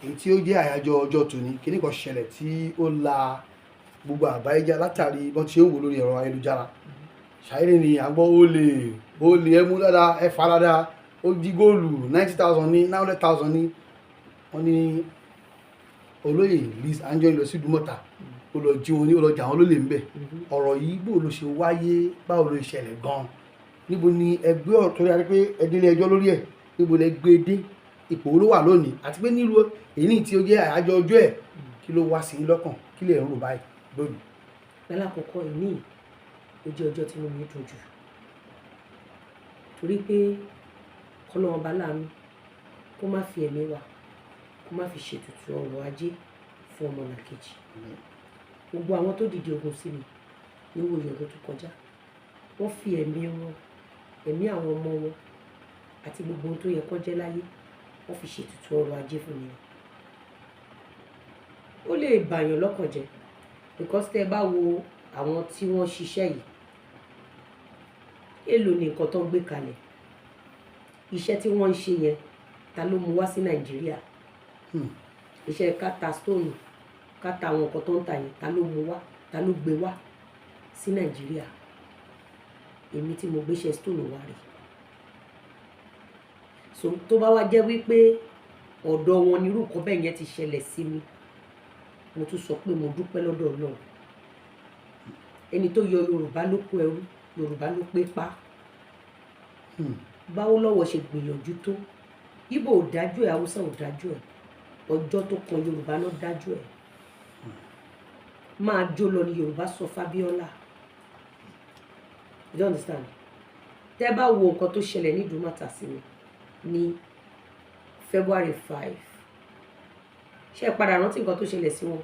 èyí tí ó jẹ́ àyájọ́ ọjọ́ tòní kíní kan ṣẹlẹ̀ tí ó la gbogbo àgbáyé já látàrí bọ́n ti ṣe ń wò lórí ẹ̀rọ ayélujára. Ṣàyẹ̀rì ni àgbọ̀ olè ẹ mú dáadáa ẹ fà dáadáa ó jí góòlù 90,000 ní 900,000 ní wọ́n ní olóyè Liz Anjorin lọ sí Ìdúmọ̀tà ó lọ jí wọn ní ó lọ jà wọn lólè ń bẹ̀. ọ̀rọ̀ yìí bó ló ṣe wáyé báwo ló ṣẹlẹ̀ gan-an níbo ni ẹgbẹ́ ọ̀tọ́ yára pé ẹdínlé ẹjọ́ lórí ẹ̀ níbo lẹ gbé dé ipò ló wà lónìí àti pé nílùú èyí tí ó jẹ́ àyájọ́ ọjọ́ ẹ̀ kí ló wá sí i lọ́kàn kí lè ń rò báyìí lónìí. lálákọ̀ọ́kọ́ ìní ó jẹ́ ọjọ́ tí mo ní dùn jù torí pé kọ́lọ́wọ́n bá láàánú kó má fi ẹ̀mí wa kó má fi ṣètùtù ọrọ̀ ajé fún ọmọlàkejì gbogbo àwọn tó dìde ogun sí mi níwò ìyọ̀dọ̀ tó kọjá wọ́n fi ẹ̀mí wọn ẹ̀mí àwọn ọmọ wọn àti gbogbo ohun tó yẹ kó jẹ́ láyé wọ́n fi ṣètùtù ọrọ̀ ajé fún mi ó lè bàyàn lọ́kàn jẹ́ because tẹ́ bá wo àwọn tí wọ́n ṣiṣẹ́ yìí èlò ní nǹkan tó ń gbé kalẹ̀ iṣẹ́ tí wọ́n ń ṣe yẹn ta ló mú wá sí Nàìjíríà iṣẹ́ káta stone káta àwọn nǹkan tó ń tà yẹn ta ló mú wá ta ló gbé wá sí Nàìjíríà èmi tí mo gbéṣẹ́ stone wá rè so tó bá wá jẹ́ wípé ọ̀dọ̀ wọn nírú nǹkan bẹ́ẹ̀ yẹn ti ṣẹlẹ̀ sí mi mo tún sọ pé mo dúpẹ́ lọ́dọ̀ Ọlọ́run ẹni tó yọ Yorùbá ló kó ẹrú Yorùbá ló pé pa báwo lọ́wọ́ ṣe gbìyànjú tó Ìgbò ò dájú ẹ̀ Haúsá ò dájú ẹ̀ ọjọ́ tó kan Yorùbá ló dájú ẹ̀ máa jó lọ ni Yorùbá sọ Fábíọ́lá you understand tẹ́ bá wo nǹkan tó ṣẹlẹ̀ ní Ìdúmọ̀tà sí mi ní February 5 ṣe é padà rántí nǹkan tó ṣẹlẹ̀ sí wọn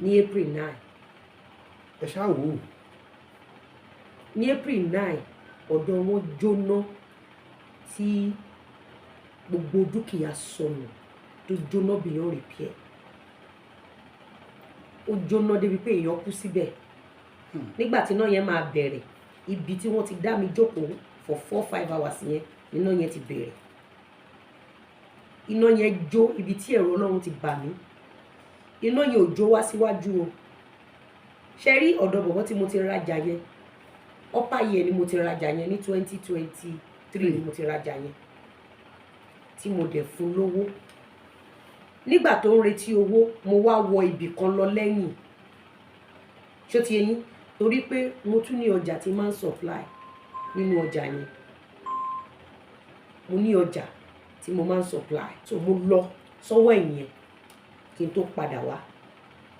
ní April 9 ẹ ṣáà wò ó ní April 9 ọ̀dọ̀ wọn jóná tí gbogbo dúkìá sọnù tó jóná beyond repair ó jóná débi pé èèyàn kú síbẹ̀ nígbà tí iná yẹn máa bẹ̀rẹ̀ ibi tí wọ́n ti dá mi jókòó for 4-5 hours yẹn iná yẹn ti bẹ̀rẹ̀ iná yẹn jó ibi tí ẹ̀rọ Ọlọ́run ti bà mí iná yẹn ò jó wá síwájú o ṣe rí ọ̀dọ̀ bọ̀bọ̀ tí mo ti rajà yẹn upper year ni mo ti rajà yẹn ní 2023 ni mo ti rajà yẹn tí mo dẹ̀ fún lówó nígbà tó ń retí owó mo wá wọ ibì kan lọ lẹ́yìn ṣó ti yẹn torí pé mo tún ní ọjà tí máa ń supply nínú ọjà yẹn mo ní ọjà tí mo máa ń supply so mo lọ sọ́wọ́ ẹ̀yìn yẹn kí n tó padà wá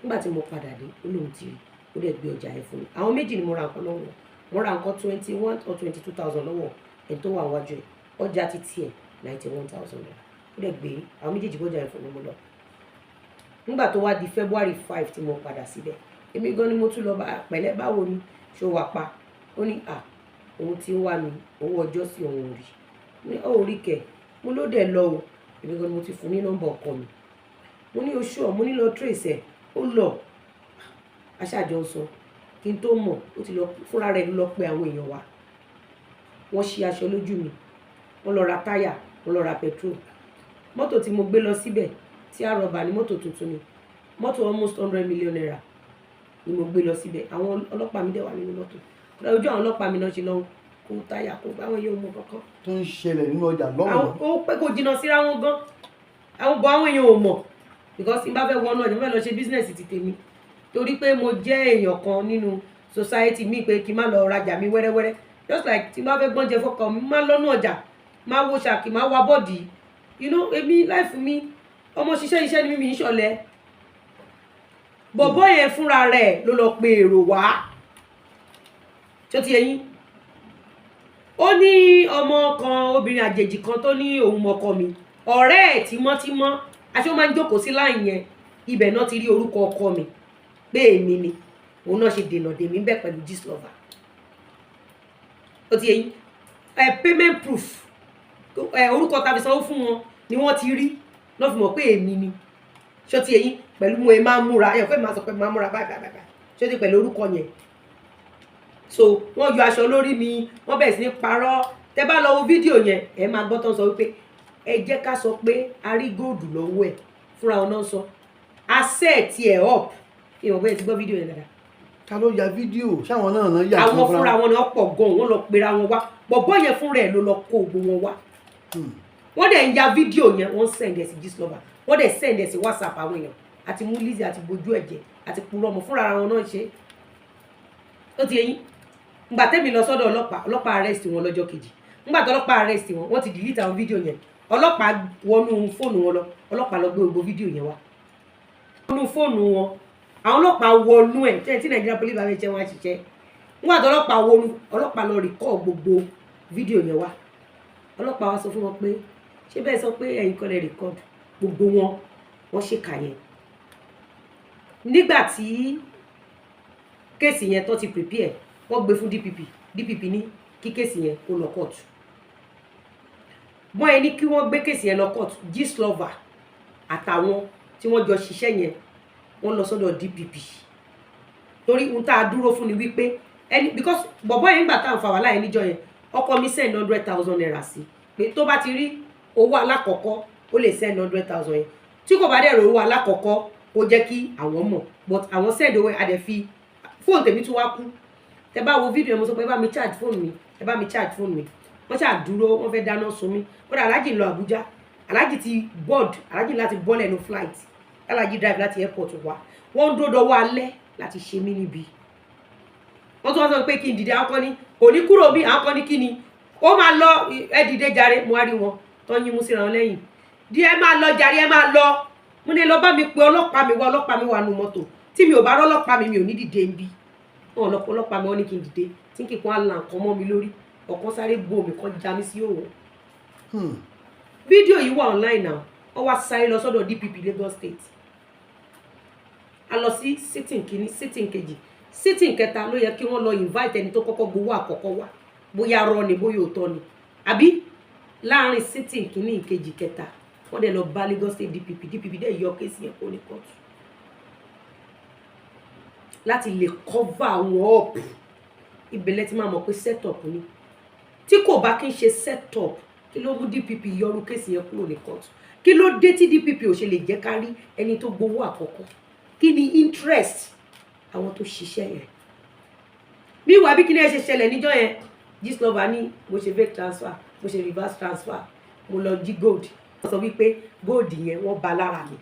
nígbà tí mo padà dé ó lóun ti rí ó dẹ̀ gbé ọjà yẹn fún mi àwọn méjì ni mo ra nǹkan lọ́wọ́ mo ra nǹkan 21 or 22,000 lọ́wọ́ ẹ̀ tó wà wájú ẹ̀ ọjà ti tiẹ̀ 91,000 naira ó dẹ̀ gbé àwọn méjèèjì gbọ́jà yẹn fún mi mo lọ nígbà tó wá di February 5 tí mo padà síbẹ̀ èmi gan ni mo tún lọ bá pẹ̀lẹ́ báwo ni ṣó wà pa ó ní òun tí ń wá mi owó ọjọ́ sí òun rí ní orí kẹ̀ mo ló dẹ̀ lọ o èmi gan ni mo ti fún ní nọ́mbà ọkọ mi mo ní oṣù ọ̀ mo ní lọ trace ẹ̀ ó lọ aṣáájọ sọ kí n tó mọ̀ ó ti lọ fúnra rẹ̀ lọ pé àwọn èèyàn wa wọ́n ṣí aṣọ lójú mi wọ́n lọ ra táyà wọ́n lọ ra petrol mọ́tò tí mo gbé lọ síbẹ̀ tí a rọ̀bà ní mọ́tò tuntun ni mọ́tò almost 100 million naira ni mo gbé lọ síbẹ̀ àwọn ọlọ́pàá mi dẹ̀ wà nínú mọ́tò ojú àwọn ọlọ́pàá mi náà ṣe lọ kó táyà kó báwọn yóò mú kankan. tó ń ṣẹlẹ̀ nínú ọjà lọ́wọ́. ó pẹ́ kó jìnnà síra wọn gan àwọn èèyàn ò mọ̀ because tí n bá fẹ́ wọnú ọjà mo fẹ́ lọ ṣe business ti tèmi torí pé mo jẹ́ èèyàn kan nínú society mi pé kí n má lọ rajà mi wẹ́rẹ́wẹ́rẹ́ just like tí n bá fẹ́ gbọ́njẹ fọ́kàn mi má lọ́nú ọjà má wo ṣàkì má wa bọ́ọ̀dì èmi life mi ọmọ ṣiṣẹ́ iṣẹ́ ni mímí ìṣọ̀lẹ̀ bọ̀bọ́ yẹn fúnra rẹ̀ ló lọ pe èrò wá tí ó ti yẹyìn ó ní ọmọ kan obìnrin àjèjì kan tó ní òun mọ̀kọ mi ọ̀rẹ́ ẹ̀ tímọ́tímọ́ aṣọ máa ń jókòó sí láì yẹn ibẹ̀ náà ti rí orúkọ ọkọ mi pé èmi ni òun náà ṣe dènà dèmí bẹ́ẹ̀ pẹ̀lú Gistlover ó ti yẹyìn payment proof orúkọ tàbí sanwó fún wọn ni wọ́n ti rí náà fi mọ̀ pé èmi ni ṣó ti yẹyìn pẹ̀lú mo máa ń múra ẹ̀yàn pé máa sọ pé máa ń múra báyìí ṣó ti pẹ̀lú orúkọ yẹn so wọ́n yọ aṣọ lórí mi wọ́n bẹ̀rẹ̀ sí ní parọ́ tẹ́ bá lọ wo fídíò yẹn ẹ máa gbọ́ tán sọ wípé ẹ jẹ́ ká sọ pé a rí góòdù lọ́wọ́ ẹ̀ fúnra wọn náà sọ asset ẹ̀ up ìwọ̀n bẹ́ẹ̀ ti gbọ́ fídíò yẹn dáadáa. ta ló ya fídíò ṣáwọn náà yà àwọn fúnra wọn náà pọ̀ gan wọ́n lọ pera wọn wá bọ̀bọ́ yẹn fúnra ẹ̀ ló lọ kó gbogbo wọn wá. wọ́n dẹ̀ ń ya fídíò yẹn wọ́n send ẹ̀ sí Gistlover wọ́n dẹ̀ send ẹ̀ sí WhatsApp àwọn èèyàn àti mú Lizzy àti bojú ẹ̀jẹ̀ àti purọ́ ọmọ fúnra wọn náà ṣe. ó ti yẹyin ngbà tẹ́mi lọ sọ́dọ̀ ọlọ́pàá arrest wọn lọ́jọ́ kejì ngbà tó ọlọ́pàá arrest wọn wọ́n ti delete àwọn fídíò yẹn ọlọ́pàá wọnú fóònù wọn lọ ọlọ́pàá lọ gbé gbogbo fídíò yẹn wá wọnú fóònù wọn àwọn ọlọ́pàá wọnú ẹ̀ tí Nigeria police bá fẹ́ jẹ́ wọn àṣìṣe ngbà tó ọlọ́pàá wọnú ọlọ́pàá lọ record gbogbo fídíò yẹn wá ọlọ́pàá wá sọ fún wọn pé ṣé bẹ́ẹ̀ sọ pé ẹ̀yin kọ́ lẹ record gbogbo wọn ṣèkà yẹn nígbà tí kéèsì yẹn tó ti prepare wọ́n gbé fún DPP ní kí kéèsì yẹn kó lọ kóòtù wọ́n ẹni kí wọ́n gbé kéèsì yẹn lọ kóòtù Gistlover àtàwọn tí wọ́n jọ ṣiṣẹ́ yẹn wọ́n lọ sọ́dọ̀ DPP torí ohun tá a dúró fún ni wípé ẹni because bọ̀bọ́ yẹn nígbà tá à ń fa wàhálà yẹn níjọ́ yẹn ọkọ mi send 100,000 naira sí pé tó bá ti rí owó alákọ̀ọ́kọ́ ó lè send 100,000 yẹn tí kò bá dẹ̀ rí owó alákọ̀ọ́kọ́ ó jẹ́ kí àwọn mọ̀ but àwọn send owó adẹ̀ fi fóònù tèmi tún wá kú tẹ bá wo fídíò yẹn mo sọ pé ẹ bá mi charge fóònù mi ẹ bá mi charge fóònù mi wọ́n ṣáà dúró wọ́n fẹ́ dáná sun mí kódà aláàjì lọ Àbújá aláàjì ti board aláàjì láti bọ́ lẹ́nu flight aláàjì drive láti airport wá wọ́n ń dúró dọwọ́ alẹ́ láti ṣe mí níbi wọ́n tún wá sọ pé kí n dìde àwọn kan ní òní kúrò bí àwọn kan ní kí ni ó máa lọ ẹ dìde jàre mo wá rí wọn tó ń yín mú síra wọn lẹ́yìn díẹ̀ máa lọ jàre ẹ máa lọ mo ní lọ bá mi pe ọlọ́pàá mi wá nu mọ́tò tí mi ò bá rọ́lọ́pàá mi ò ní dìde ń bí wọn ọlọ́pàá mi wọ́n ní kí n dìde tí kì í kún àlà nǹkan mọ́ mi lórí ọ̀kan sáré gbó mi kan já mi sí òun. fídíò yìí wà online now wọ́n wá sáré lọ sọ́dọ̀ DPP Lagos State a lọ sí sitting kìíní sitting kejì sitting kẹta ló yẹ kí wọ́n lọ invite ẹni tó kọ́kọ́ gbowó àkọ́kọ́ wá bóyá rọ ni bóyá òótọ́ ni àbí láàrin sitting kìíní ìkejì kẹta wọ́n dẹ̀ lọ bá Lagos State DPP dẹ̀ yọ kéésì yẹn kó ní kóòtù láti lè cover àwọn up ìbẹ̀lẹ̀ tí máa mọ̀ pé set up ni tí kò bá kí n ṣe set up kí ló mú DPP yọrù kéésì yẹn kúrò ní kóòtù kí ló dé tí DPP ò ṣe lè jẹ́ ká rí ẹni tó gbowó àkọ́kọ́ kí ni interest àwọn tó ṣiṣẹ́ yẹn bí ìwà bí kí ni ẹ ṣe ṣẹlẹ̀ níjọ́ yẹn Gistlover ní mo ṣe fake transfer mo ṣe reverse transfer mo lọ jí gold wọ́n sọ wípé gold yẹn wọ́n ba lára mi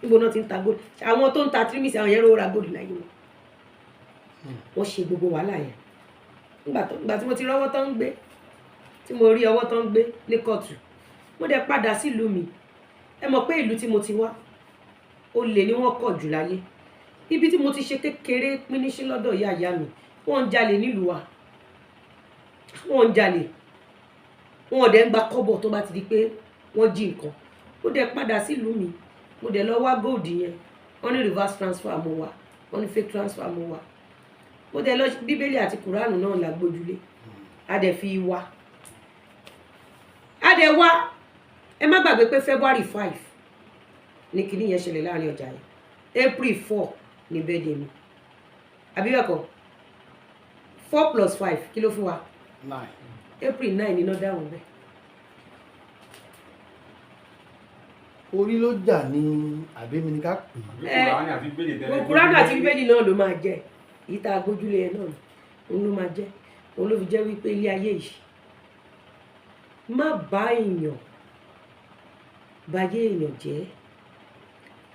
níbo náà ti ń ta gold àwọn tó ń ta trimis àwọn yẹn ló ra gold láyé wọn wọ́n ṣe gbogbo wàhálà yẹn nígbà tí mo ti rọ́wọ́ tó ń gbé tí mo rí ọwọ́ tó ń gbé ní kóòtù mo dẹ̀ padà sílùú mi ẹ mọ̀ pé ìlú tí mo ti wá olè ni wọ́n kọ̀ jù láyé ibi tí mo ti ṣe kékeré píníṣín lọ́dọ̀ ìyá mi wọ́n ń jalè nílùú wa wọ́n ń jalè wọn ò dẹ̀ ń gba kọ́bọ̀ tó bá ti di pé wọ́n jí nǹkan mo dẹ̀ padà sílùú mi mo dẹ̀ lọ wá gold yẹn wọ́n ní reverse transfer mo wá wọ́n ní fake transfer mo wá mo dẹ̀ lọ bíbélì àti kùránù náà la gbójúlé a dẹ̀ fi wá a dẹ̀ wá ẹ má gbàgbé pé February 5 ní kinní yẹn ṣẹlẹ̀ láàrin ọjà yẹn April 4 ní birthday mi àbí bẹ́ẹ̀ kọ́ 4 + 5 kí ló fún wa 9 April 9 ní náà dáhùn bẹ́ẹ̀. orí ló jà ní àbẹ́mi ní ká pè é. Kùránì àti bíbélì náà ló máa jẹ èyí tá a gbójúlé ẹ náà òun ló máa jẹ òun ló fi jẹ́ wípé ilé ayé yìí má bá èèyàn báyé èèyàn jẹ́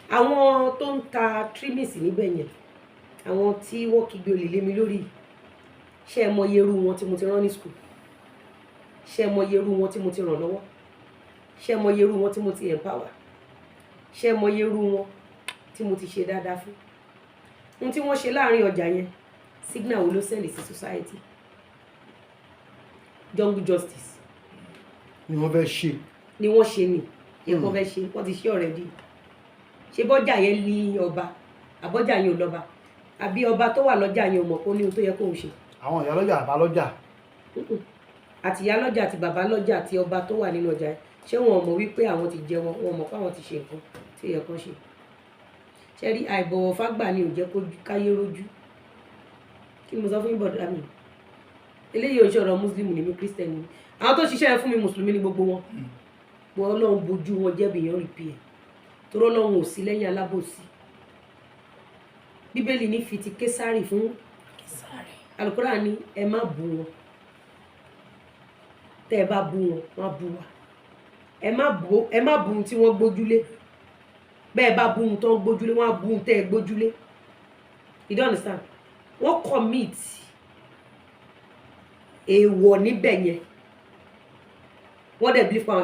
àwọn tó ń ta trimis níbẹ̀ yẹn àwọn tí wọ́n kígbe olè lé mi lórí ṣé ẹ mọyé irú wọn tí mo ti rán ní school ṣé ẹ mọyé irú wọn tí mo ti ràn lọ́wọ́ ṣé ẹ mọyé irú wọn tí mo ti empower ṣé ẹ mọyé irú wọn tí mo ti ṣe dáadáa fún ohun tí wọ́n ṣe láàrin ọjà yẹn signal wo ló sẹ́lẹ̀ sí society jungle justice ni wọ́n fẹ́ ṣe ni wọ́n ṣe ni ẹ̀kọ́ fẹ́ ṣe wọ́n ti ṣe already ṣe bọ́jà yẹn ní ọba àbọ́jà yẹn ò lọ́ba àbí ọba tó wà lọ́jà yẹn ò mọ̀ kó ní ohun tó yẹ kóun ṣe. àwọn ìyá lọ́jà àbá lọ́jà. àti ìyá lọ́jà àti bàbá lọ́jà àti ọba tó wà nínú ọjà yẹn ṣé wọn mọ̀ wípé àwọn ti jẹ wọn mọ̀ pé àwọn ti ṣe nǹkan tí ó yẹ kán ṣe. ṣe rí àìbọ̀wọ̀ fágbà ni ò jẹ́ kó káyé rójú kí ni mo sọ fún yín bọ̀dá mi eléyìí ò ń ṣọ̀rọ̀ muslim ni mi christian ni àwọn tó ṣiṣẹ́ fún mi mùsùlùmí ni gbogbo wọn wọn Ọlọ́run bojú wọn jẹ́ bìyàn rí pìẹ́ torí Ọlọ́run ò sí lẹ́yìn alábòsí. Bíbélì ní fi ti Késárì fún Késárì. Àlùkùránì ní ẹ má bú wọn, tẹ́ ẹ bá bú wọn wọ́n á bú wa. Ẹ má bú ohun tí wọ́n gbójúlé, bẹ́ẹ̀ bá bú ohun tó ń gbójúlé wọ́n á bú ohun tẹ́ ẹ gbójúlé. You don't understand? Wọ́n commit èèwọ̀ níbẹ̀ yẹn, wọ́n dẹ̀ bí fún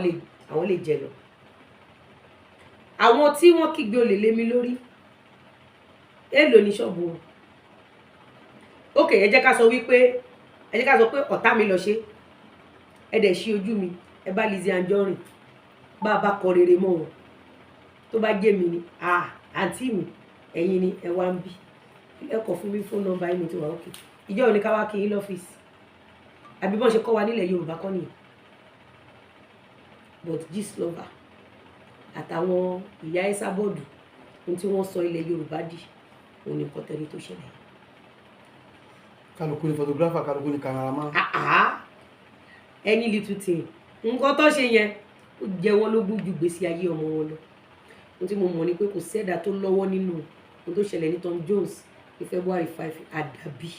àwọn lè jẹ lọ. Àwọn tí wọ́n kígbe olè lé mi lórí, èèlò ní ṣọ́ọ̀bù wọn. Ok, ẹ jẹ́ ká sọ pé ọ̀tá mi lọ ṣe, ẹ dẹ̀ ṣí ojú mi, ẹ bá Lizzy Anjorin bá a bá kọ rere mọ́ wọn, tó bá jẹ́ mi ni àǹtí mi ẹ̀yin ni ẹ wá ń bí, ẹ kọ fún mi fóònù nọ́mbà yìí mo ti wà ókè. Ìjọ́ òní ká wá kí yín lọ́fíìsì, àbí bọ́n ṣe kọ́ wa nílẹ̀ Yorùbá kọ́ nìyẹn. But Gistlover àtàwọn ìyá ẹ́sà bọ́ọ̀dù ohun tí wọ́n sọ ilẹ̀ Yorùbá dì òun ni kọ́tẹ́rì tó ṣẹlẹ̀. Kálukú ni photographer, kálukú ni cameraman. Any little thing nǹkan tó ṣe yẹn ó jẹ wọ́n lógún ju gbèsè ayé ọmọ wọn lọ. Ohun tí mo mọ̀ ni pé kò sẹ́dá tó lọ́wọ́ nínú ohun tó ṣẹlẹ̀ ní Tom Jones ní February 5 àdàbí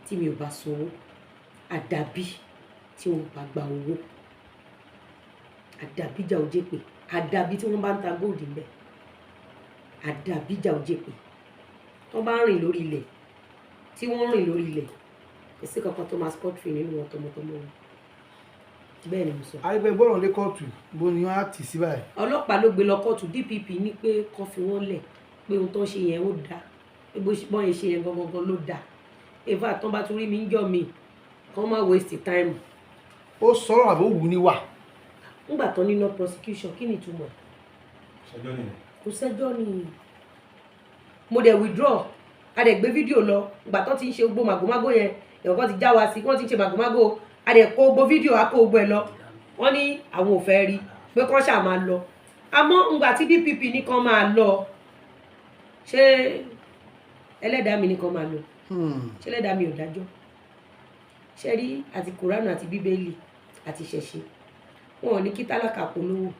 tí mi ò bá sanwó, àdàbí tí wọ́n bá gba owó, àdàbí jà ó jẹ́ pé àdàbí tí wọ́n bá ń ta gold ńbẹ̀, àdàbí jà ó jẹ́ pé wọ́n bá ń rìn lórí ilẹ̀ tí wọ́n ń rìn lórí ilẹ̀ kò sí kankan tó máa scot free nínú wọn tọmọtọmọ wọn. Bẹ́ẹ̀ ni mo sọ. Àìpẹ́ gbọ́dọ̀ lé kóòtù bó ni wọ́n á tì sí báyìí. Ọlọ́pàá ló gbé lọ kóòtù. DPP ní pé kán fi wọ́n lẹ̀ pé ohun tó ń ṣe yẹn ó dáa, pé bọ́n yẹn ṣe yẹn gangan ló dáa. Eva tán bá tún rí mi ń jọ mi kán má waste time. Ó sọ̀rọ̀ àbó wù ní wà. Nígbà tán ní no prosecution kí ni ìtumọ̀? Ṣẹjọ́ nìyẹn. Kò sẹ́jọ́ ni. Mo dẹ̀ withdraw, a dẹ̀ gbé fídíò lọ ìgbà tán ti ń ṣe gbogbo màgòmágó yẹn, ẹ̀wọ̀n kan ti já wa sí, wọ́n ti ń ṣe màgòmágó, a dẹ̀ kó gbogbo fídíò a kó gbogbo ẹ̀ lọ. Wọ́n ní àwọn ò fẹ́ rí pé kán ṣáà máa lọ. Àmọ́ ìgbà tí DPP ní kán máa lọ, ṣé ẹlẹ́dàá mi ní kán máa lọ? Ṣé ẹlẹ́dàá mi ò dájọ́? Ṣé rí àti Kùránù àti Bíbélì àti ṣẹ̀ṣẹ̀ wọn ò ní kí tálákà polówó,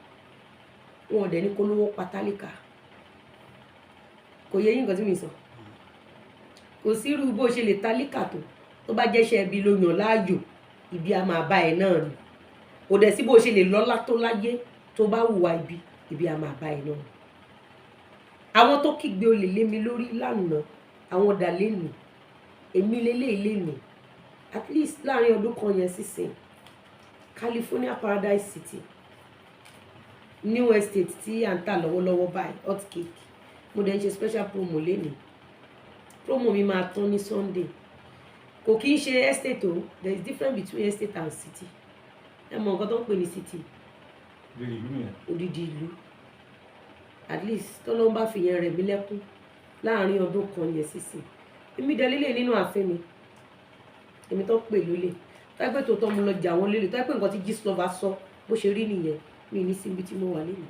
wọn ò dẹ̀ ní kólówó pa tálíkà. Kò yẹ yín nǹkan tí mi sọ. Kò sí irú bó ṣe lè tálíkà tó bá jẹ́ṣẹ́ ibi ló yàn láàyò, ibi a máa bá ẹ náà ni. Kò dẹ̀ sí bó ṣe lè lọ́lá tó láyé tó bá hùwà ibi a máa bá ẹ náà. Àwọn tó kígbe olè lé mi lórí lánàá, àwọn ọ̀dà lénìí, èmi lélẹ́yìí lénìí, at least láàrin ọdún kan yẹn sísìn California Paradise City new estate tí à ń tà lọ́wọ́lọ́wọ́ báyìí hot cake, mo dẹ̀ ń ṣe special promo lénìí. Promo mi máa tán ní Sunday. Kò kí ń ṣe estate o, there is difference between estate and city. Ẹ mọ nǹkan tó ń pè ní city, Lórí ìlú nìyẹn. odidi ìlú. At least tọ́lọ́ bá fi yẹn rẹ̀ mí lẹ́kún láàrin ọdún kan yẹn sísìn. Èmi dẹ̀ lélẹ̀ nínú ààfin mi, èmi tó pè lólè. Táìpẹ́ tó tọ́ mo lọ jà wọ́n lélẹ̀, táìpẹ́ nǹkan tí Gistlover sọ bó ṣe rí nìyẹn, mi ní síbi tí mo wà lẹ́nu.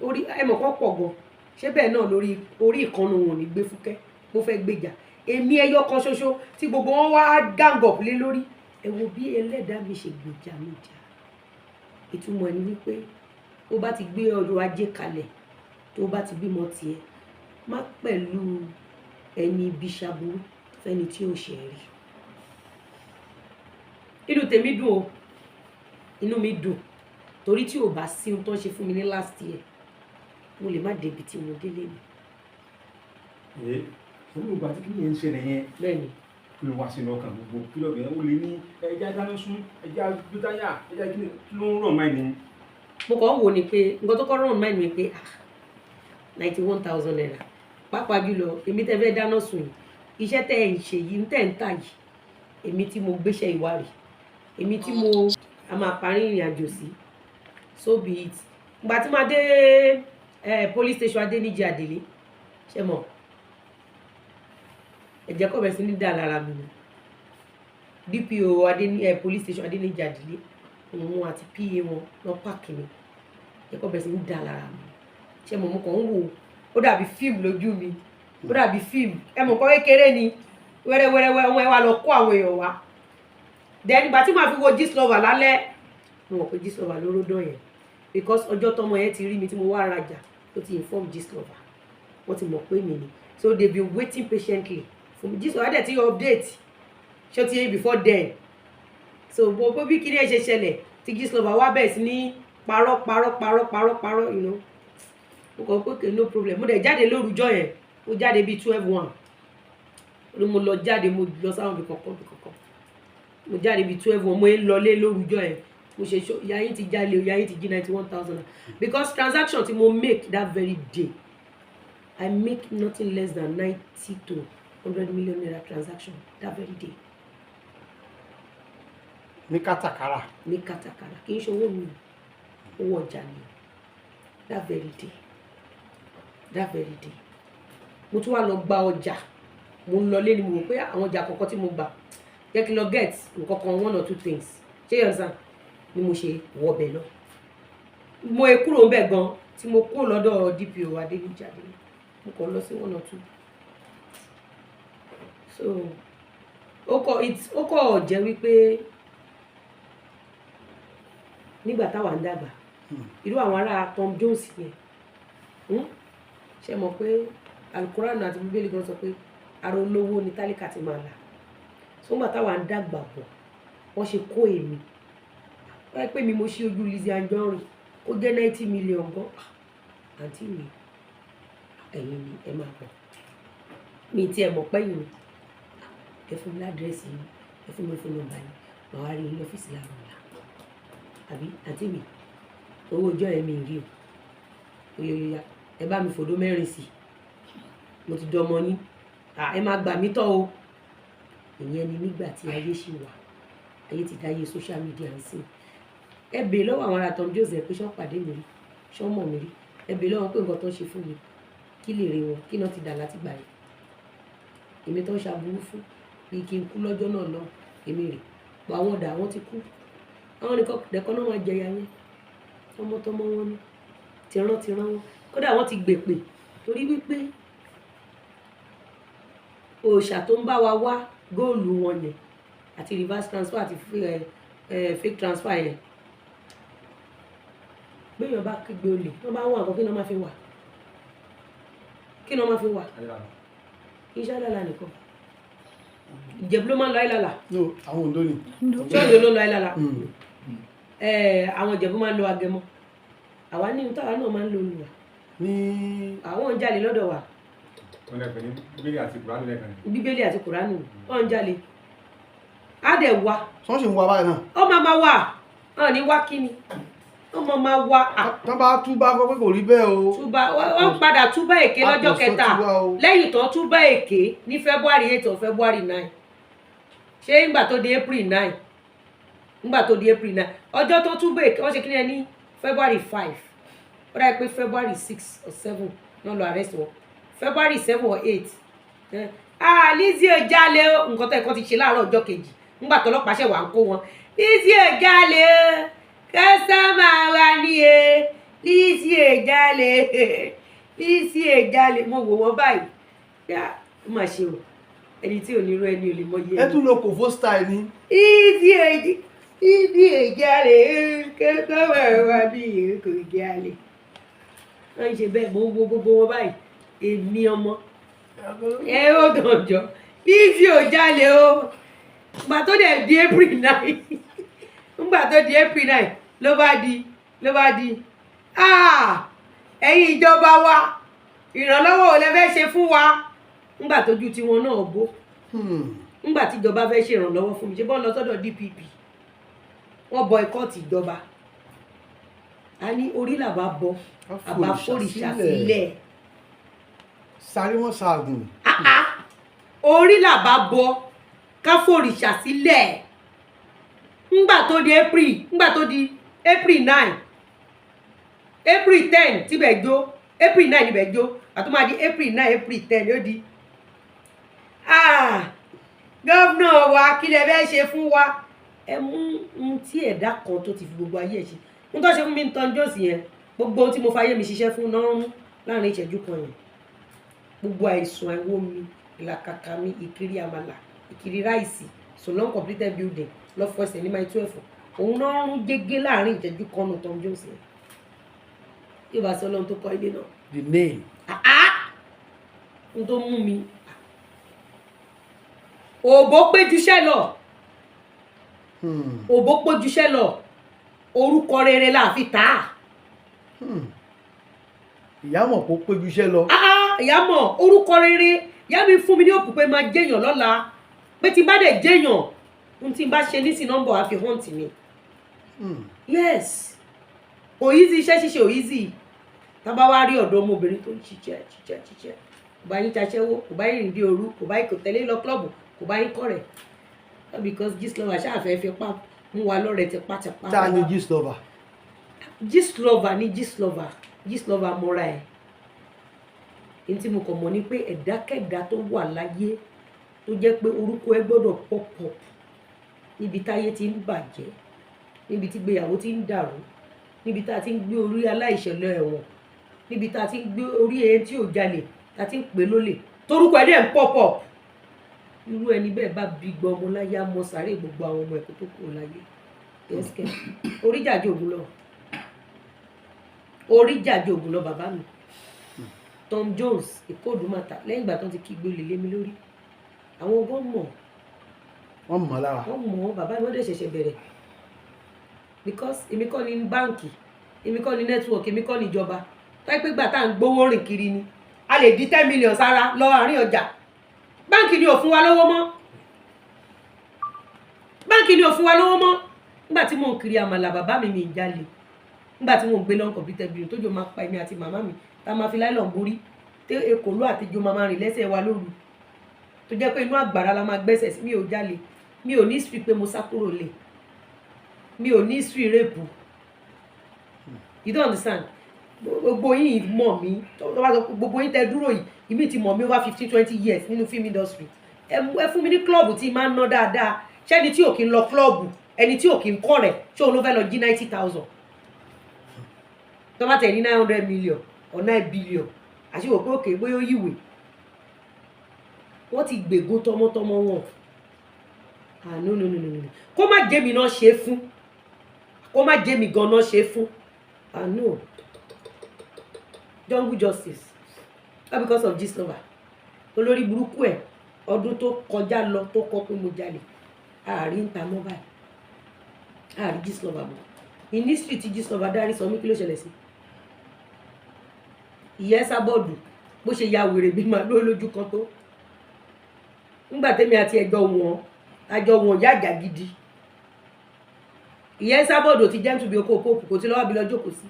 Orí ẹmọ̀ kan pọ̀ gan, ṣé bẹ́ẹ̀ náà lórí orí ìkànnì wọn ò ní gbé fúkẹ́, mo fẹ́ gbèjà. Èmi ẹyọ kan ṣoṣo tí gbogbo wọn wá gang up lé lórí. Ẹ wo bí ẹlẹ́dàá mi ṣe gbèjà mi jà. Ìtumọ̀ ẹni wípé ó bá ti gbé ọrọ̀ ajé kalẹ̀, tó bá ti bímọ tiẹ̀, má pẹ̀lú ẹni ibi ṣàbúrú fẹ́ni tí ó ṣe rí. Inú tèmi dùn o, inú mi dùn torí tí ò bá sí ohun tó ń ṣe fún mi ní last year mo lè má débi tí mo délé ni. Fún ìgbà tí kìnìyàn ń ṣẹlẹ̀ yẹn Bẹ́ẹ̀ni. kí ló wá sínú ọkàn gbogbo kí ló bẹ̀rẹ̀ ó lè ní ẹja dáná sún ẹja gbúdáyà ẹja kí ló ń rọ̀ máa ní. Mo kàn ń wò ni pé nǹkan tó kọ́ rán máa ní pé 91,000 naira pàápàá jùlọ èmi tẹ́ fẹ́ dáná sùn yìí, iṣẹ́ tẹ́ ẹ̀ ń ṣe yìí tẹ́ ń tà yìí, èmi tí mo gbéṣẹ́ ìwárì, èmi tí mo a máa parí ìrìn àjò sí, so be it. Ìgbà tí máa dé police station Adéníjì Àdèlé, ṣe mọ̀ ẹ̀jẹ̀ kọ́ bẹ̀rẹ̀ sí ní dà lára mi ni. DPO police station Adéníjì Àdèlé òun àti PA wọn lọ pààkì mi, ẹ̀jẹ̀ kọ́ bẹ̀rẹ̀ sí ní dà lára mi. Ṣe mọ̀ mo kàn ń wò ó dàbí fíìmù lójú mi, ó dàbí fíìmù. Ẹ mọ̀ kọ́ kékeré ni wẹ́rẹ́wẹ́rẹ́ wọn ẹ wá lọ kó àwọn èèyàn wá. Then ìgbà tí màá fi wo Gistlover lálẹ́, mo mọ̀ pé Gistlover ló ródọ̀ yẹn. because ọjọ́ tọmọ yẹn ti rí mi tí mo wá rajà ó ti inform Gistlover wọ́n ti mọ̀ pé mi ni so they been waiting patiently for me Gistlover dẹ̀ ti update ṣé ti yẹn before then so bó bí kíni ẹ ṣe ṣẹlẹ̀ tí Gistlover wá bẹ̀rẹ̀ sí ní parọ́ you know mo kàn pé okay no problem mo dẹ̀ jáde lórúkọ yẹn mo jáde bíi 12:01 mo lọ jáde mo lọ sáwọn ibi kankan mo jáde bíi 12:01 mo ń lọlé lórúkọ yẹn mo ṣe ìyá yín ti jalè ìyá yín ti jí 91,000 because transaction tí mo make that very day I make nothing less than 90 to 100 million naira transaction that very day. ní kátàkárà. ní kátàkárà kì í ṣe owó mi owó ọjà ni that very day mo tún wá lọ gba ọjà mo ń lọlé ni mo rò pé àwọn ọjà kọ̀ọ̀kan tí mo gbà jẹ́ kí n lọ get nǹkan kan 1 or 2 things ṣé yẹn sàn ni mo ṣe wọbẹ̀ lọ mo kúrò ń bẹ̀ gan tí mo kúrò lọ́dọ̀ DPO Adéníjàdé mo kàn lọ sí 1 or 2 so ó kọ̀ jẹ́ wípé nígbà táwa ń dàgbà irú àwọn ará Tom Jones yẹn ṣe mọ̀ pé Al-Quran àti Bíbélì gan sọ pé ara olówó ni tálíkà ti máa là so nígbà táwa ń dàgbà bọ̀ wọ́n ṣe kó èmi wọ́n pè mí mo ṣí ojú Lizzy Anjorin ó jẹ́ 90 million gan àǹtí mi ẹ̀yin ni ẹ máa bọ̀ mi tí ẹ mọ̀ pé yìí ẹ fún mi ládírẹ́sì yìí ẹ fún mi fún nọ́mbà yìí màá wá rí i lọ́fíìsì láàárọ̀ ọ̀la àbí àǹtí mi owó ọjọ́ ẹ̀ mi rí o oyoyoya ẹ bá mi fòdó 4 sí mo ti dọmọ yín ẹ máa gbà mí tọ́ o ìyẹn ni nígbà tí ayé ṣì wà ayé ti dáyé social media ń sìn ẹ bèè lọ́wọ́ àwọn ará Tom Jones pé ṣọ́ pàdé mi rí ṣọ́ mọ̀ mi rí ẹ bèè lọ́wọ́ pé nǹkan tó ń ṣe fún mi kí lè rí wọn kí náà ti dà láti gbà yẹn èmi tó ń ṣàbúrú fún bí kí n kú lọ́jọ́ náà lọ èmi rè pọ̀ àwọn ọ̀dà àwọn ti kú àwọn nìkan dẹ̀kọ́ náà máa jẹyà yẹn tọmọtọmọ wọn ni tìran wọn kódà wọ́n ti gbèpè torí wípé òòṣà tó ń bá wa wá góòlù wọn yẹn àti reverse transfer àti fake transfer yẹn gbéyàn bá kígbe olè wọ́n bá wọn àkọ́ kí náà máa fi wà iṣẹ́ àlàlà nìkan Ìjẹ̀bú ló máa ń lọ àìlàlà. no àwọn Oǹdó ni. ṣé Oǹdó ló ń lọ àìlàlà àwọn Ìjẹ̀bú máa ń lo Agẹmọ àwa ní táwa náà máa ń lo Olùwà ní àwọn ń jalè lọ́dọ̀ wa. wọ́n lè pè ní Bíbélì àti Kùránì lẹ́ẹ̀kan ni. Bíbélì àti Kùránì wọ́n ń jalè á dẹ̀ wá. wọ́n sì ń wá báyìí náà. ó máa wà ọ̀ ní wá kíni ó máa wá. tán bá túbá gbọ́ pé kò rí bẹ́ẹ̀ o. túbá wọ́n padà túbá èké lọ́jọ́ kẹta lẹ́yìn tó túbá èké ní February 8 or February 9 ṣé ńgbà tó di April 9 ńgbà tó di April 9 ọjọ́ tó túbá èké wọ́n ṣe kí ni ẹ ní February 5 ó dà pé February 6 or 7 náà lọ arrest wọn February 7 or 8 Lizzy ò jalè o nǹkan tó ẹ̀kọ́ ti ṣe láàárọ̀ ọjọ́ kejì ńgbà tó ọlọ́pàá ṣẹ̀ wá ń kó wọn Lizzy ò jalè o kẹsàmà wa ni Lizzy ò jalè Lizzy ò jalè mo wò wọ́n báyìí yá ó mà ṣe o ẹni tí ò ní irú ẹni ò lè mọ iye ẹ tún lo kòfó style ni. Lizzy ò jalè kẹsàmà wa ni kò jalè wọ́n ń ṣe bẹ́ẹ̀ mo wo gbogbo wọn báyìí èmi ọmọ ẹ ó dànjọ́ Lizzy ò jalè o gbà tó dẹ̀ di April 9 ńgbà tó di April 9 ló bá di ẹ̀yin ìjọba wa ìrànlọ́wọ́ ò lè fẹ́ ṣe fún wa ńgbà tójú tiwọn náà bó ńgbà tíjọba fẹ́ ṣe ìrànlọ́wọ́ fún mi ṣe bọ́n lọ sọ́dọ̀ DPP wọ́n boycott ìjọba a ní orí làbá bọ àbá fòrìṣà sílẹ̀ sáré wọn ṣaagùn. orí làbá bọ ká fòrìṣà sílẹ̀ ńgbà tó di April 9 April 10 tíbẹ̀ jó April 9 níbẹ̀ jó àtúmọ̀ di April 9 April 10 ó di gọ́vnà wa kí lẹ fẹ́ ṣe fún wa ẹ mú un tí ẹ̀dá kan tó ti fi gbogbo ayé ẹ̀ ṣe ń tó ṣe fún mi ń tan Jones yẹn gbogbo ohun tí mo fayé mi ṣiṣẹ́ fún náà ń láàrin ìṣẹ́jú kan yẹn gbogbo àìsùn àìwó mi ìlàkàkà mi ìkiri àmàlà ìkiri ráìsì solon completed building lọ́fọ̀ ẹsẹ̀ ní my 12 òun náà ń gégé láàrin ìṣẹ́jú kan nù tan Jones yẹn yóò bá sọ Ọlọ́run tó kọ́ ilé náà. the name. N tó mú mi òbó pé juṣẹ́ lọ òbó pé juṣẹ́ lọ orúkọ rere la fi tà á. ìyá mọ̀ kó péjú iṣẹ́ lọ. ìyá mọ̀ orúkọ rere ìyá mi fún mi ní òkú pé máa jẹ́yàn lọ́la pé tí bá dẹ̀ jẹ́yàn ohun tí n bá ṣe nísìn nọ́mbà àfi hàn tì mí. Yes kò easy iṣẹ́ ṣíṣe ò easy tá bá wá rí ọ̀dọ́ ọmọbìnrin tó ń ṣiṣẹ́ kò bá yín taṣẹ́wó kò bá yín rìn dé òru kò bá yín kò tẹ̀lé lọ klọ́ọ̀bù kò bá yín kọ̀rẹ̀ because Gistlover ṣáàfẹ́ fi pa mú wa lọ́rẹ̀ tipátipá. tá a ní Gistlover. Gistlover ní Gistlover mọ́ra ẹ̀ ní tí mo kàn mọ̀ ni pé ẹ̀dákẹ́dá tó wà láyé tó jẹ́ pé orúkọ ẹ gbọ́dọ̀ pọ̀pọ̀ níbi táyé ti ń bàjẹ́ níbi tí gbéyàwó ti ń dàrú níbi tá a ti ń gbé orí aláìṣẹ̀lẹ̀ ẹ̀wọ̀n níbi tá a ti ń gbé orí ẹni tí ò jalè tá a ti ń pè lólè torúkọ ẹ dẹ̀ ń pọ̀pọ̀ irú ẹni bẹ́ẹ̀ bá bí gbọ́ ọmọ láyé mọ sàárè gbogbo àwọn ọmọ ẹ̀kọ́ tó kúrò láyé ẹ̀ẹ́sìkẹ́ oríjàjò ògùn lọ bàbá mi Tom Jones Ìkódùmátà lẹ́yìn ìgbà tó ti kígbe olè lé mi lórí àwọn ọgbọ́n mọ̀ wọ́n mọ̀ lára. wọ́n mọ̀ bàbá mi wọ́n dẹ̀ ṣẹ̀ṣẹ̀ bẹ̀rẹ̀ because èmi kọ́ ni báǹkì èmi kọ́ ni nẹ́tíwọ̀kì èmi kọ́ ni ìjọba táyé pé gbà tá à ń gbówó rìn kiri ni a lè di 10 million sára lọ àárín ọjà báǹkì ni ò fún wa lówó mọ́ nígbà tí mò ń kiri àmàlà bàbá mi ń jalè nígbà tí mò ń gbé lọ́n kọ̀mpútà bìrì tójò máa pa èmi àti màmá mi tá a máa fi láìlọ́n borí tí èkóló àtijọ́ máa rìn lẹ́sẹ̀ wa lóru tó jẹ́ pé inú àgbàrá la máa gbẹ́sẹ̀ sí mi ò jalè mi ò ní history pé mo sá kúrò lè mi ò ní history rape you don't understand gbogbo yín mọ̀ mí gbogbo yín tẹ dúró yìí ìmí ti mọ̀ mí over 15-20 years nínú film industry ẹ fún mi ní club tí máa ń ná dáadáa ṣẹ́ni tí ò kí ń lọ club ẹni tí ò kí ń kọ́ rẹ̀ ṣé òun ló fẹ́ lọ jí 90,000 tó bá tẹ̀ ní 900 million or 9 billion àṣìwò pé òkè bóyá ó yíwèé wọ́n ti gbègún tọmọtọmọ wọn no kó má jẹ́ mi náà ṣe fún kó má jẹ́ mi gan náà ṣe fún no jungle justice all because of Gistlover olórí burúkú ẹ̀ ọdún tó kọjá lọ tó kọ pé mo jalè ààrí ń ta mọ́ báyìí ààrí Gistlover mọ́ ìnísírì tí Gistlover dárí sọ mí kí ló ṣẹlẹ̀ sí ìyẹn sábọ́ọ̀dù bó ṣe ya wèrè bí màá lójú kan tó nígbà tẹ́mi àti àjọ wọn yájà gidi ìyẹn sábọ́ọ̀dù ti jẹ́ǹtù bí okó òkú kò tí lọ́wọ́ bí lọ́jọ́ kò sí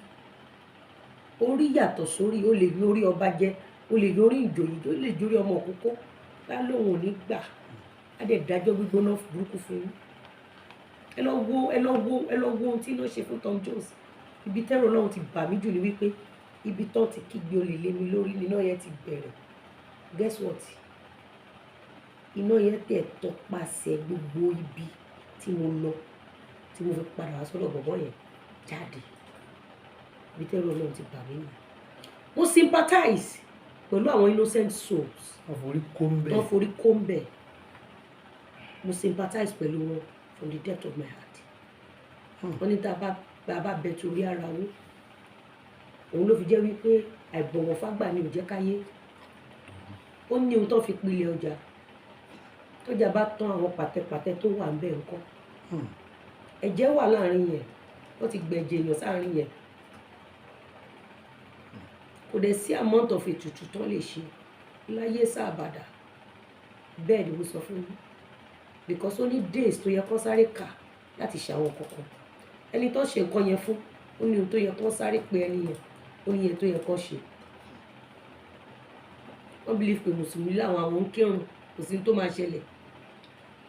orí yàtọ̀ sórí ó lè lórí ọba jẹ́ ó lè lórí ìjòyè ó lè jórí ọmọ òkókó lálóhùn ò ní gbà á dẹ̀ dájọ́ gbígbóná burúkú fún yín ẹ lọ wo ohun tí iná ṣe fún Tom Jones ibi tẹ́rọ náà ti bà mí jù ní wípé ibi tán ti kígbe olè lé mi lórí níná yẹn ti bẹ̀rẹ̀ guess what iná yẹn tẹ̀ tọpasẹ̀ gbogbo ibi tí mo lọ tí mo fi padà wá sọ́dọ̀ bọ̀bọ̀ yẹn jáde ibi tẹ́rọ náà ti bà mí nù mo sympathize pẹ̀lú àwọn innocent souls tó forí kó ń bẹ̀ mo sympathize pẹ̀lú wọn from the depth of my heart wọ́n ní tá a bá bẹ torí ara wọn òun ló fi jẹ́ wípé àìbọ̀wọ̀ fágbà ni ò jẹ́ káyé ó ní ohun tó fi pilẹ̀ ọjà tọ́jà bá tán àwọn pàtẹ́pàtẹ́ tó wà ń bẹ̀ ńkọ́ ẹ̀jẹ̀ wà láàrin yẹn wọ́n ti gbẹ̀jẹ̀ èèyàn sáàrin yẹn kò dẹ̀ sí amount of ètùtù tán lè ṣe láyé sáàbàdà bẹ́ẹ̀ ni mo sọ fún yín because ó ní days tó yẹ kó sáré kà láti ṣe àwọn kankan ẹni tó ṣe nǹkan yẹn fún ó ní ohun tó yẹ kó sáré pé ẹni yẹn ó ní iye tó yẹ kó ṣe wọ́n believe pé mùsùlùmí láwọn àwọn ń kírun kò sí tó máa ṣẹlẹ̀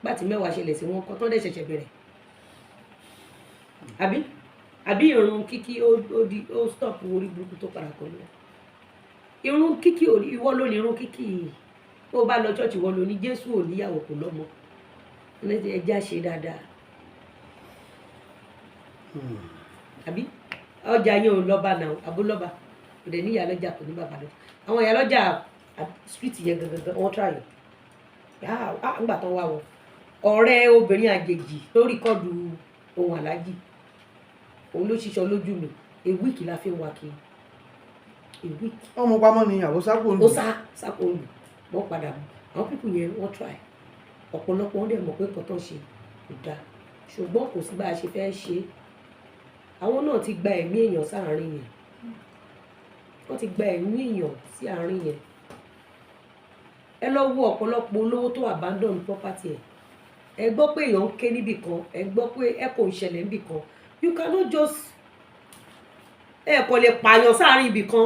gbàtí mẹ́wàá ṣẹlẹ̀ sí wọn kọ́ tán dẹ̀ ṣẹ̀ṣẹ̀ bẹ̀rẹ̀ àbí ìrun kíkí ó stop orí burúkú tó padà kọ́ lọ irun kíkí ìwọ ló ní irun kíkí yìí tó bá lọ ṣọ́ọ̀ṣì wọ́n ló ní Jésù ò níyàwó kò lọ́mọ ẹjẹ́ ṣe dáadáa àbí ọjà yẹn ò lọ́ba náà abúlọ́ba kò dẹ̀ ní ìyálọ́jà kò ní bàbá lọ́jà àwọn ìyálọ́jà street yẹn gangan wọ́n tráyọ̀ ńgbà tán wá wọn ọ̀rẹ́ obìnrin àjèjì tó rìkọ́dù ohun aláàjì òun ló ṣiṣọ́ lójú mi a week la fi ń wá kiri a week. wọ́n mú pamọ́ ni àbọ̀sápò ó sápò olù wọ́n padà mú àwọn pípù yẹn wọ́n try ọ̀pọ̀lọpọ̀ wọn dẹ̀ mọ̀ pé nǹkan tó ń ṣe kò dáa ṣùgbọ́n kò sí bá a ṣe fẹ́ ṣe é àwọn náà ti gba ẹ̀mí èèyàn sáàárín yẹn wọ́n ti gba ẹ̀mí èèyàn sí àárín yẹn ẹ lọ wo ọ̀pọ̀lọpọ̀ olówó tó abandon property ẹ gbọ́ pé èèyàn ń ké níbì kan ẹ gbọ́ pé ẹ kò ń ṣẹlẹ̀ níbì kan you cannot just ẹ kò lè pààyàn sáàárín ibì kan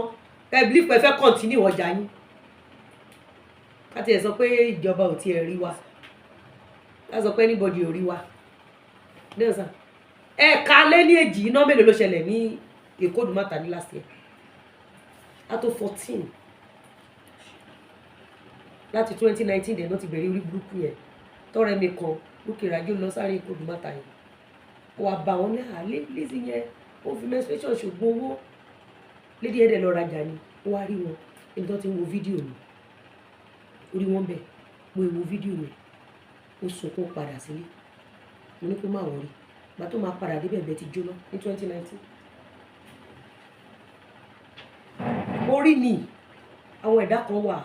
ẹ believe pé ẹ fẹ́ continue ọjà yín láti ẹ̀ sọ pé ìjọba ò tiẹ̀ rí wa láti sọ pé anybody ò rí wa dẹ́sà ẹ̀ka lé ní èjì iná mélòó ló ṣẹlẹ̀ ní Èkó Dùmátà ní last year àtò 14 láti 2019 dẹ̀ náà ti bẹ̀rẹ̀ orí burúkú yẹn tọrẹ mi kan Bukky Raji lọ sáré Èkó Dùmátà yẹn wà bá wọn ní àlẹ́ lẹ́sí yẹn ó fi menstruation ṣògbọ́n owó lédi ẹ̀dẹ̀ lọ rajà ni ó wá rí wọn níbi tó ti ń wo fídíò mi orí wọn bẹ̀ mo wo fídíò mi ó sunkún padà sílé mo ní kó má wọrí ìgbà tó máa padà débẹ̀ bẹ́ẹ̀ ti jóná ní 2019 orí ni àwọn ẹ̀dá kan wà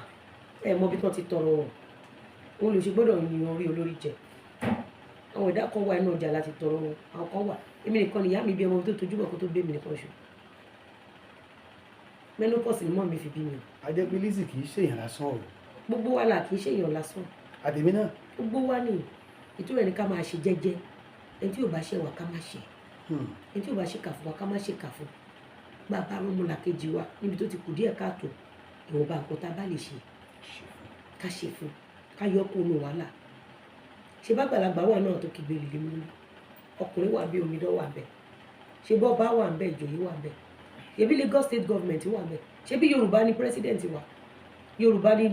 ẹ̀ mọ bí wọ́n ti tọrọ wọn òun lè ṣe gbọ́dọ̀ yin orí olórí jẹ àwọn ẹ̀dá kan wà inú ọjà láti tọrọ wọn àwọn kan wà èmi nìkan nìyá mi bí ọmọ tó tojú bọ̀ kó tó gbé mi nìkan ṣo menopause ni mọ́ mi fi bí mi. ajẹ́pẹ́ Lizzy kì í ṣèyàn lásán o. gbogbo wa là kì í ṣèyàn lásán. àtẹ̀mí náà. gbogbo wa ni ìtura ẹni ká máa ṣe jẹ́jẹ́ ẹni tí ò bá ṣe wà ká má ṣe ẹni tí ò bá ṣe kà fún wa ká má ṣe kà fún bàbá ọmọlàkejì wa níbi tó ti kù díẹ̀ káàtó ìwọ̀nba nǹkan tá a bá lè ṣe ká ṣe fún ká yọ kó nu wàhálà ṣe bá gbàlagbà wà náà tó kígbe lè mú ọkùnrin wà bí omidan wà bẹ́ẹ̀ ṣe bọ́ bá wà bẹ́ẹ̀ ìjòyè wà bẹ́ẹ̀ ṣebí Lagos state government wà bẹ́ẹ̀ ṣebí Yorùbá ní president wà Yorùbá ní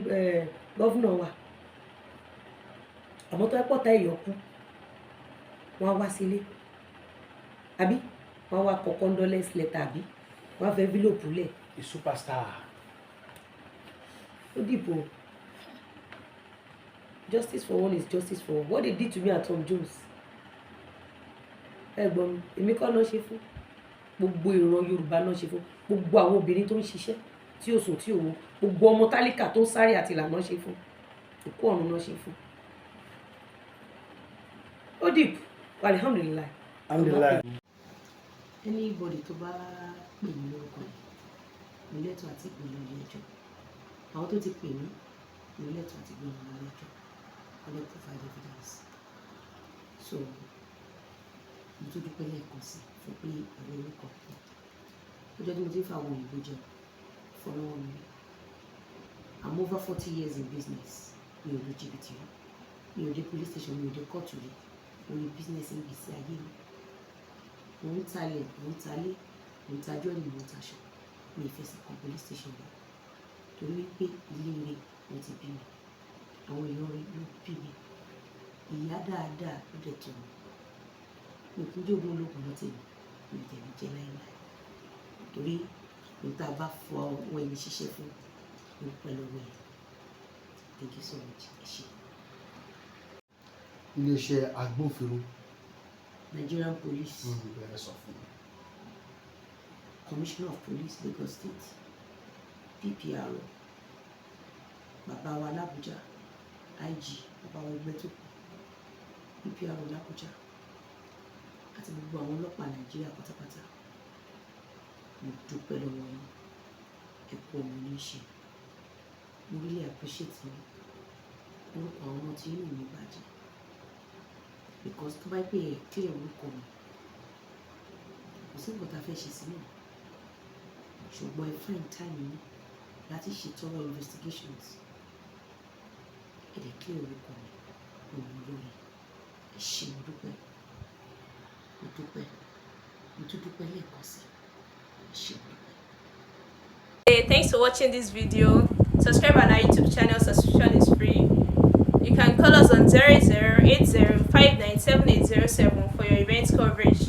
governor wà àmọ́ tó ẹ pọ̀ta èèyàn kú wọ́n á wá sílé àbí wọ́n á wá kọ condolence letter àbí wọ́n á fẹ́ envelope lẹ̀. a superstar. ó dìbò justice for one is justice for one what they did to me at Tom Jones ẹ̀gbọ́n mi èmi kọ́ náà ṣe fún gbogbo ìran Yorùbá náà ṣe fún gbogbo àwọn obìnrin tó ń ṣiṣẹ́ tí ó sùn tí ó wọ gbogbo ọmọ tálíkà tó ń sáré àti ìlànà ṣe fún òkú ọ̀run náà ṣe fún ó dìbò alhamdulilayi. anybody tó bá pè mí lórúkọ yìí mi lẹ́tọ̀ọ́ àti ìpè lórí ẹjọ́ àwọn tó ti pè mí mi lẹ́tọ̀ọ́ àti ìpè lórí ẹjọ́ wọ́n lè provide evidence so mo tó dúpẹ́ lẹ́ẹ̀kan sí fún pé ẹ̀rọ orúkọ pọ̀ ọjọ́ tí mo ti ń fa àwọn òyìnbó jẹ fọlọ́wọ́ mi I'm over 40 years in business mi ò lu jìbìtì rí mi ò dé police station mi ò dé kóòtù rí mo ní business ń gbèsè ayé mi mo ń talẹ̀ mo ń talé mo ń tajọ́ ni mo ń taṣọ mi ìfẹsẹ̀ kan police station lọ torí wípé ilé rẹ̀ mo ti bí mi àwọn èèyàn rẹ̀ ló bí mi ìyá dáadáa ló dẹ̀ tó mi mi kún jẹ́ ogún ológun lọ́tẹ̀ mi mi tẹ̀lé jẹ́ láéláé torí níta bá fọ ọwọ́ ẹni ṣiṣẹ́ fún mi pẹ̀lú ọwọ́ ẹ̀ thank you so much ẹ ṣé. iléeṣẹ́ agbófinró. Nigerian police. bẹ̀rẹ̀ sọ fún mi. Commissioner of Police Lagos State PPR bàbá wa l'Abuja IG bàbá wa ẹgbẹ́ tó kù PPR l'Abuja àti gbogbo àwọn ọlọ́pàá Nàìjíríà pátápátá mo dúpẹ́ lọ́wọ́ yín ẹ kú ọmọ ní í ṣe mo really appreciate yín orúkọ àwọn ọmọ tí inú mi bàjẹ́ because tó bá pè é clear orúkọ mi kò sí nǹkan tá a fẹ́ ṣe sí náà ṣùgbọ́n ẹ find time yín láti ṣe thorough investigations ẹ̀dẹ̀ clear orúkọ mi òun lórí ẹ ṣé mo dúpẹ́ mo dúpẹ́ mo tún dúpẹ́ lẹ́ẹ̀kan sí ẹ ṣé mo dúpẹ́. Hey, thanks for watching this video. Subscribe on our YouTube channel, subscription is free. You can call us on 0080597807 for your event coverage.